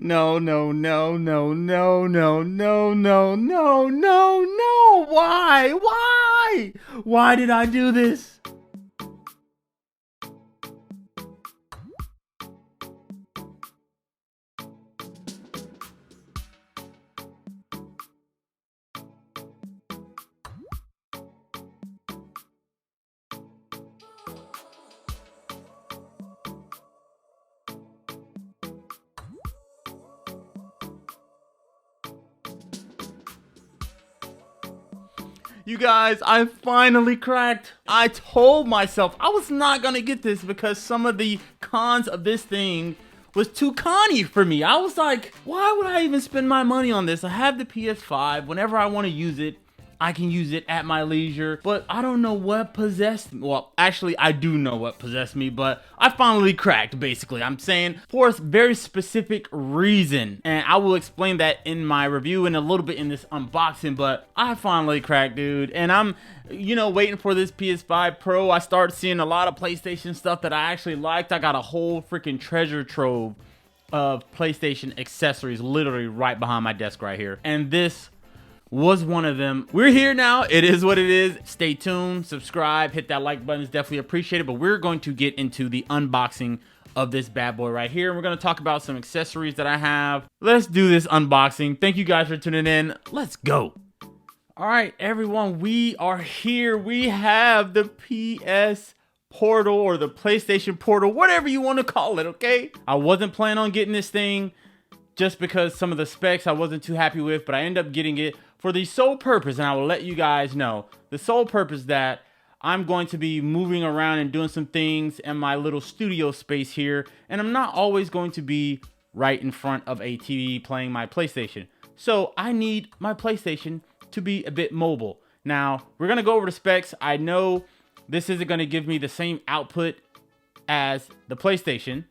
No, no, no, no, no, no, no, no, no, no, no. Why? Why? Why did I do this? You guys, I finally cracked. I told myself I was not gonna get this because some of the cons of this thing was too conny for me. I was like, why would I even spend my money on this? I have the PS5. Whenever I want to use it, I can use it at my leisure, but I don't know what possessed me. Well, actually, I do know what possessed me, but I finally cracked, basically. I'm saying for a very specific reason, and I will explain that in my review and a little bit in this unboxing, but I finally cracked, dude, and I'm, waiting for this PS5 Pro. I started seeing a lot of PlayStation stuff that I actually liked. I got a whole freaking treasure trove of PlayStation accessories literally right behind my desk right here, and this was one of them. We're here now. It is what it is. Stay tuned, subscribe, hit that like button. It's definitely appreciated, but we're going to get into the unboxing of this bad boy right here. We're going to talk about some accessories that I have. Let's do this unboxing. Thank you guys for tuning in. Let's go. All right, everyone, we are here. We have the PS Portal or the PlayStation Portal, whatever you want to call it, okay? I wasn't planning on getting this thing just because some of the specs I wasn't too happy with, but I ended up getting it for the sole purpose, and I will let you guys know, the sole purpose that I'm going to be moving around and doing some things in my little studio space here, and I'm not always going to be right in front of a TV playing my PlayStation. So I need my PlayStation to be a bit mobile. Now, we're going to go over the specs. I know this isn't going to give me the same output as the PlayStation,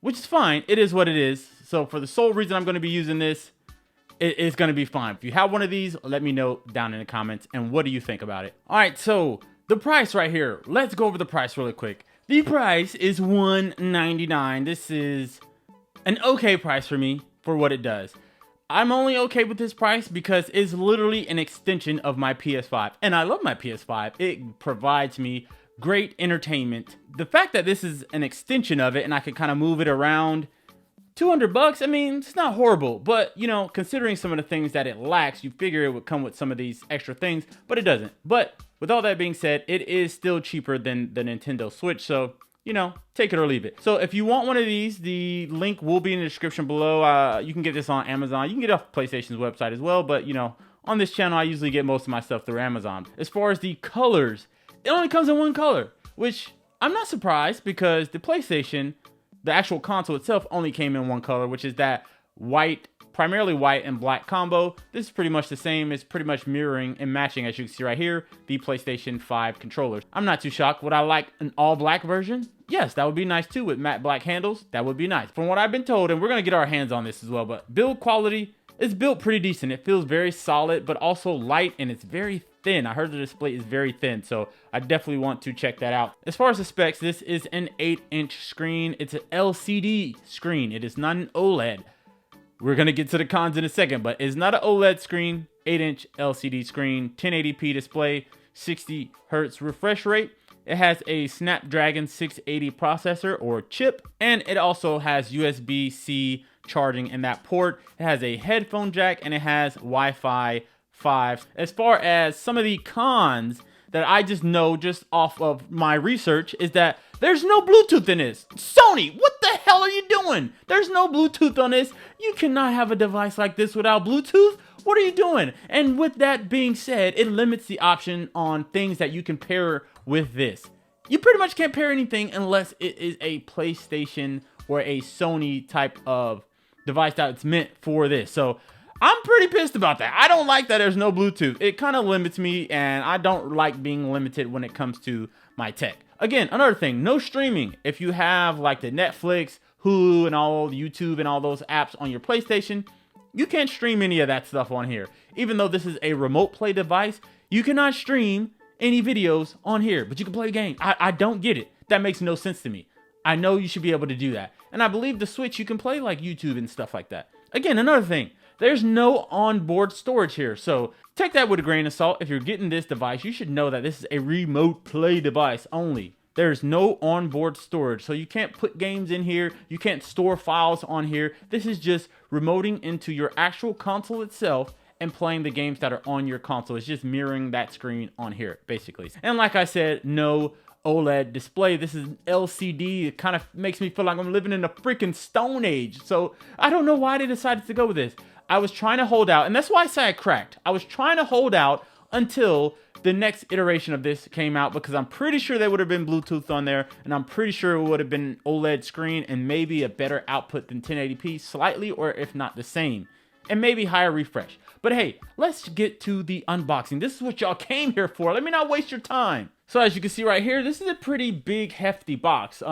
which is fine. It is what it is. So for the sole reason I'm going to be using this, it is going to be fine. If you have one of these, let me know down in the comments. And what do you think about it? All right, so the price right here. Let's go over the price really quick. The price is $199. This is an okay price for me for what it does. I'm only okay with this price because it's literally an extension of my PS5. And I love my PS5. It provides me great entertainment. The fact that this is an extension of it and I can kind of move it around, $200, I mean, it's not horrible, but considering some of the things that it lacks, you figure it would come with some of these extra things, but it doesn't. But with all that being said, it is still cheaper than the Nintendo Switch, so take it or leave it. So if you want one of these, the link will be in the description below. You can get this on Amazon. You can get it off PlayStation's website as well, but on this channel, I usually get most of my stuff through Amazon. As far as the colors, it only comes in one color, which I'm not surprised because the PlayStation, the actual console itself, only came in one color, which is that white, primarily white and black combo. This is pretty much the same. It's pretty much mirroring and matching, as you can see right here, the PlayStation 5 controllers. I'm not too shocked. Would I like an all black version? Yes, that would be nice too with matte black handles. That would be nice. From what I've been told, and we're going to get our hands on this as well, but build quality is built pretty decent. It feels very solid, but also light, and it's very thin. I heard the display is very thin, so I definitely want to check that out. As far as the specs, this is an 8-inch screen. It's an LCD screen. It is not an OLED. We're going to get to the cons in a second, but it's not an OLED screen. 8-inch LCD screen, 1080p display, 60 hertz refresh rate. It has a Snapdragon 680 processor or chip, and it also has USB-C charging in that port. It has a headphone jack, and it has Wi-Fi 5. As far as some of the cons that I just know just off of my research is that there's no Bluetooth in this. Sony, what the hell are you doing? There's no Bluetooth on this. You cannot have a device like this without Bluetooth. What are you doing? And with that being said, it limits the option on things that you can pair with this. You pretty much can't pair anything unless it is a PlayStation or a Sony type of device that's meant for this. So I'm pretty pissed about that. I don't like that there's no Bluetooth. It kind of limits me, and I don't like being limited when it comes to my tech. Again, another thing, no streaming. If you have like the Netflix, Hulu, and all YouTube and all those apps on your PlayStation, you can't stream any of that stuff on here. Even though this is a remote play device, you cannot stream any videos on here, but you can play a game. I don't get it. That makes no sense to me. I know you should be able to do that. And I believe the Switch, you can play like YouTube and stuff like that. Again, another thing, there's no onboard storage here. So take that with a grain of salt. If you're getting this device, you should know that this is a remote play device only. There's no onboard storage. So you can't put games in here. You can't store files on here. This is just remoting into your actual console itself and playing the games that are on your console. It's just mirroring that screen on here, basically. And like I said, no OLED display. This is LCD. It kind of makes me feel like I'm living in a freaking Stone Age. So I don't know why they decided to go with this. I was trying to hold out, and that's why I say I cracked. I was trying to hold out until the next iteration of this came out, because I'm pretty sure there would have been Bluetooth on there, and I'm pretty sure it would have been OLED screen and maybe a better output than 1080p, slightly, or if not the same, and maybe higher refresh. But hey, let's get to the unboxing. This is what y'all came here for. Let me not waste your time. So as you can see right here, this is a pretty big, hefty box.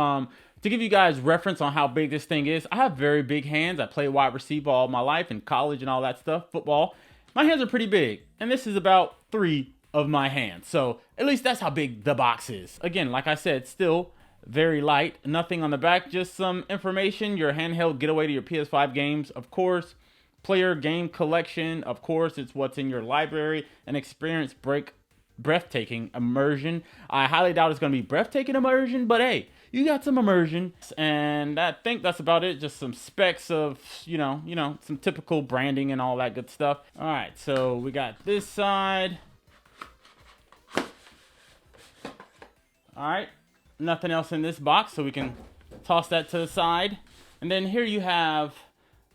To give you guys reference on how big this thing is, I have very big hands. I played wide receiver all my life in college and all that stuff, football. My hands are pretty big, and this is about 3 of my hands. So at least that's how big the box is. Again, like I said, still very light. Nothing on the back, just some information. Your handheld getaway to your PS5 games, of course. Player game collection, of course. It's what's in your library. An experience breathtaking immersion. I highly doubt it's going to be breathtaking immersion, but hey, you got some immersion. And I think that's about it. Just some specs of, you know, some typical branding and all that good stuff. All right, so we got this side. All right, nothing else in this box, so we can toss that to the side. And then here you have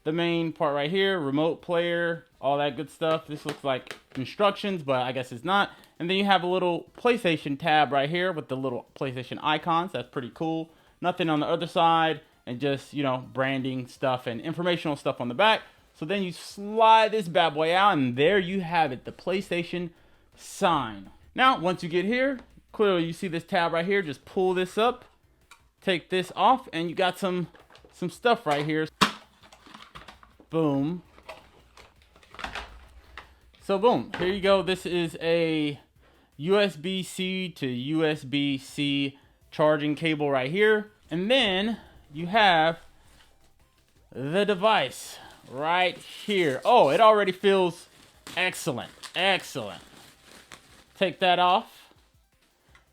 the main part right here, remote player, all that good stuff. This looks like instructions, but I guess it's not. And then you have a little PlayStation tab right here with the little PlayStation icons. That's pretty cool. Nothing on the other side, and just, you know, branding stuff and informational stuff on the back. So then you slide this bad boy out, and there you have it, the PlayStation sign. Now, once you get here, clearly you see this tab right here. Just pull this up, take this off, and you got some stuff right here. Boom. So boom, here you go. This is a USB-C to USB-C charging cable right here. And then you have the device right here. Oh, it already feels excellent. Excellent. Take that off.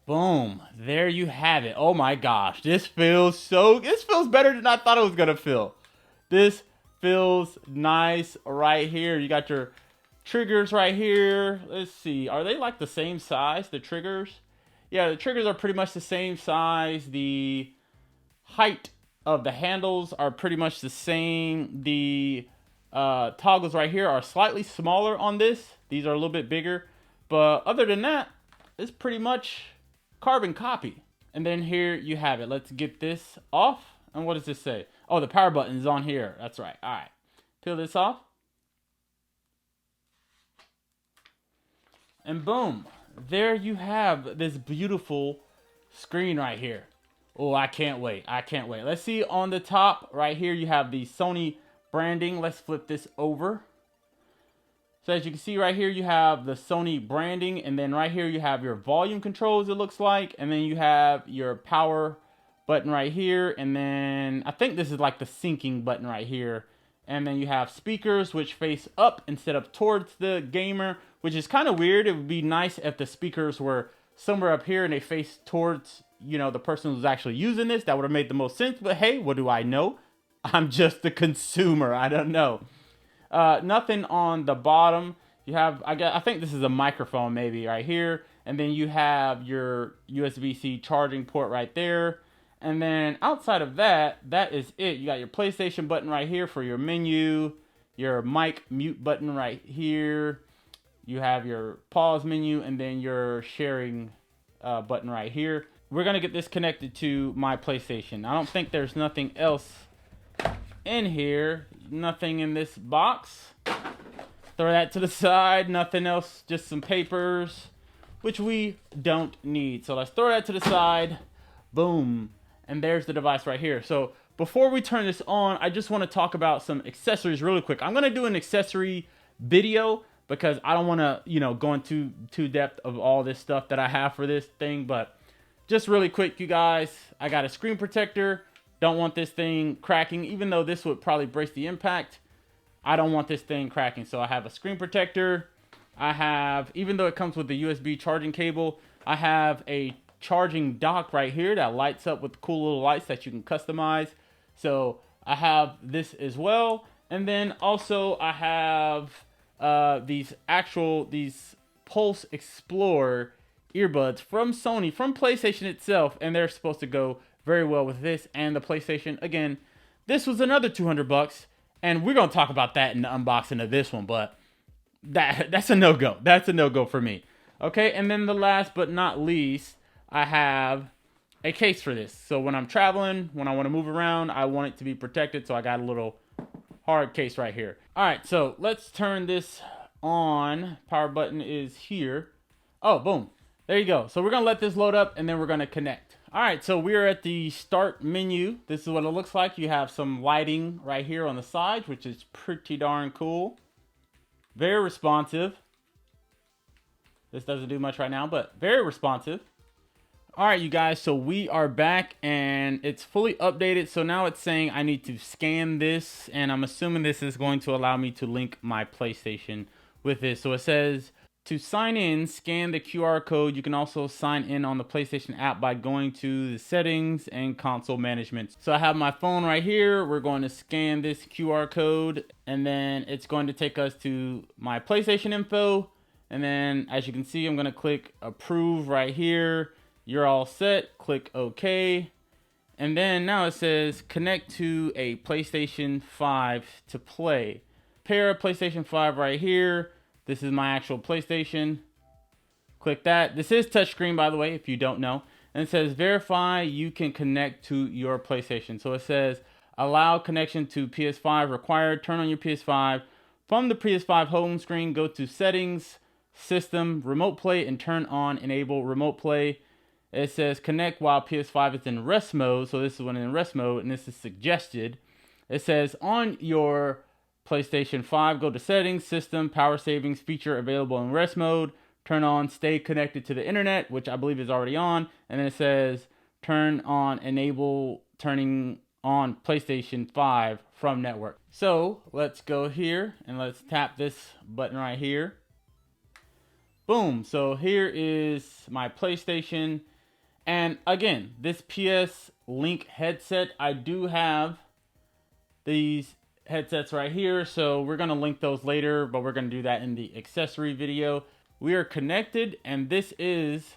Boom. There you have it. Oh my gosh. This feels better than I thought it was going to feel. This feels nice right here. You got your triggers right here. Let's see. Are they like the same size, the triggers? Yeah, the triggers are pretty much the same size. The height of the handles are pretty much the same. The toggles right here are slightly smaller on this. These are a little bit bigger. But other than that, it's pretty much carbon copy. And then here you have it. Let's get this off. And what does this say? Oh, the power button is on here. That's right. All right. Peel this off. And boom. There you have this beautiful screen right here. Oh, I can't wait. I can't wait. Let's see on the top right here, you have the Sony branding. Let's flip this over. So as you can see right here, you have the Sony branding. And then right here, you have your volume controls, it looks like. And then you have your power button right here. And then I think this is like the syncing button right here. And then you have speakers which face up instead of towards the gamer, which is kind of weird. It would be nice if the speakers were somewhere up here and they face towards, you know, the person who's actually using this. That would have made the most sense. But hey, what do I know? I'm just the consumer. I don't know. Nothing on the bottom. You have, I think this is a microphone maybe right here. And then you have your USB-C charging port right there. And then outside of that, that is it. You got your PlayStation button right here for your menu, your mic mute button right here. You have your pause menu, and then your sharing button right here. We're going to get this connected to my PlayStation. I don't think there's nothing else in here. Nothing in this box. Throw that to the side. Nothing else. Just some papers, which we don't need. So let's throw that to the side. Boom. And there's the device right here. So before we turn this on, I just want to talk about some accessories really quick. I'm going to do an accessory video because I don't want to, you know, go into too depth of all this stuff that I have for this thing. But just really quick, you guys, I got a screen protector. Don't want this thing cracking, even though this would probably brace the impact. I don't want this thing cracking. So I have a screen protector. I have, even though it comes with the USB charging cable, I have a charging dock right here that lights up with cool little lights that you can customize. So I have this as well. And then also I have these Pulse Explorer earbuds from Sony, from PlayStation itself, and they're supposed to go very well with this and the PlayStation. Again, this was another $200, and we're gonna talk about that in the unboxing of this one, but that's a no-go. That's a no-go for me. Okay, and then the last but not least, I have a case for this. So when I'm traveling, when I want to move around, I want it to be protected, so I got a little hard case right here. All right, so let's turn this on. Power button is here. Oh, boom. There you go. So we're going to let this load up, and then we're going to connect. All right, so we're at the start menu. This is what it looks like. You have some lighting right here on the side, which is pretty darn cool. Very responsive. This doesn't do much right now, but very responsive. All right, you guys, so we are back, and it's fully updated. So now it's saying I need to scan this, and I'm assuming this is going to allow me to link my PlayStation with this. So it says, to sign in, scan the QR code. You can also sign in on the PlayStation app by going to the settings and console management. So I have my phone right here. We're going to scan this QR code, and then it's going to take us to my PlayStation info. And then, as you can see, I'm going to click approve right here. You're all set. Click OK. And then now it says connect to a PlayStation 5 to play. Pair a PlayStation 5 right here. This is my actual PlayStation. Click that. This is touchscreen, by the way, if you don't know. And it says verify you can connect to your PlayStation. So it says allow connection to PS5 required. Turn on your PS5. From the PS5 home screen, go to settings, system, remote play, and turn on enable remote play. It says connect while PS5 is in rest mode. So this is when in rest mode, and this is suggested. It says on your PlayStation 5, go to settings, system, power savings, feature available in rest mode. Turn on stay connected to the internet, which I believe is already on. And then it says turn on enable turning on PlayStation 5 from network. So let's go here and let's tap this button right here. Boom. So here is my PlayStation. And again, this PS Link headset, I do have these headsets right here, so we're going to link those later, but we're going to do that in the accessory video. We are connected, and this is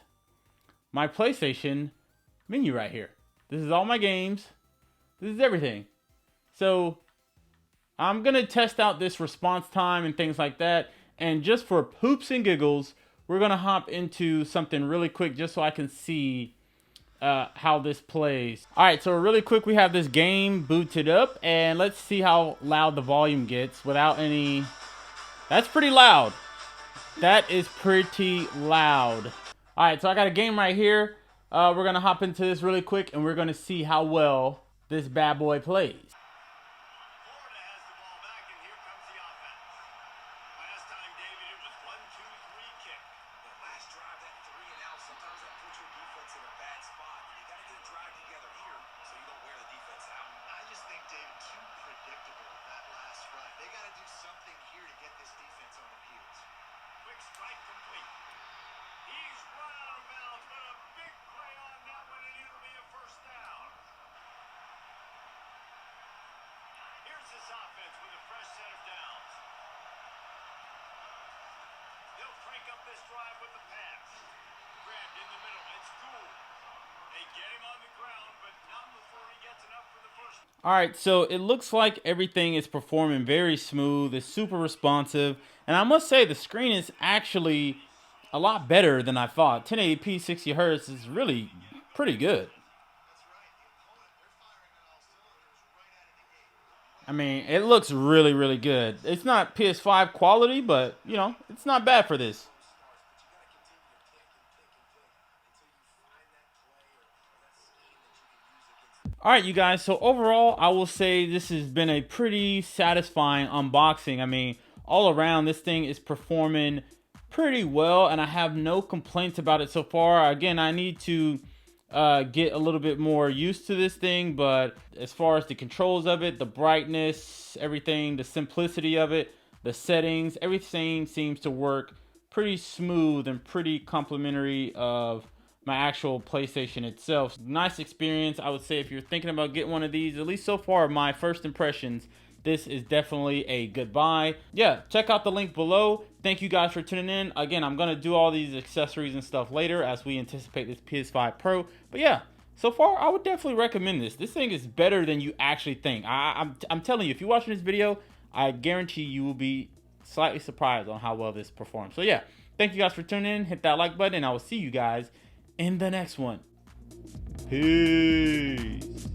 my PlayStation menu right here. This is all my games. This is everything. So I'm going to test out this response time and things like that, and just for poops and giggles, we're going to hop into something really quick just so I can see how this plays. All right, so really quick, we have this game booted up, and let's see how loud the volume gets without any. That's pretty loud. That is pretty loud. All right, so I got a game right here. We're gonna hop into this really quick, and we're gonna see how well this bad boy plays. This offense with a fresh set of downs. They'll crank up this drive with the pass. Grabbed in the middle. It's cool. They get him on the ground, but not before he gets enough for the first. All right, so it looks like everything is performing very smooth. It's super responsive. And I must say, the screen is actually a lot better than I thought. 1080p 60 Hz is really pretty good. I mean, it looks really, really good. It's not PS5 quality, but, you know, it's not bad for this. All right, you guys. So overall, I will say this has been a pretty satisfying unboxing. I mean, all around, this thing is performing pretty well, and I have no complaints about it so far. Again, I need to get a little bit more used to this thing, but as far as the controls of it, the brightness, everything, the simplicity of it, the settings, everything seems to work pretty smooth and pretty complimentary of my actual PlayStation itself. Nice experience. I would say if you're thinking about getting one of these, at least so far, my first impressions, this is definitely a good buy. Yeah, check out the link below. Thank you guys for tuning in. Again, I'm going to do all these accessories and stuff later as we anticipate this PS5 Pro. But yeah, so far, I would definitely recommend this. This thing is better than you actually think. I'm telling you, if you're watching this video, I guarantee you will be slightly surprised on how well this performs. So yeah, thank you guys for tuning in. Hit that like button, and I will see you guys in the next one. Peace.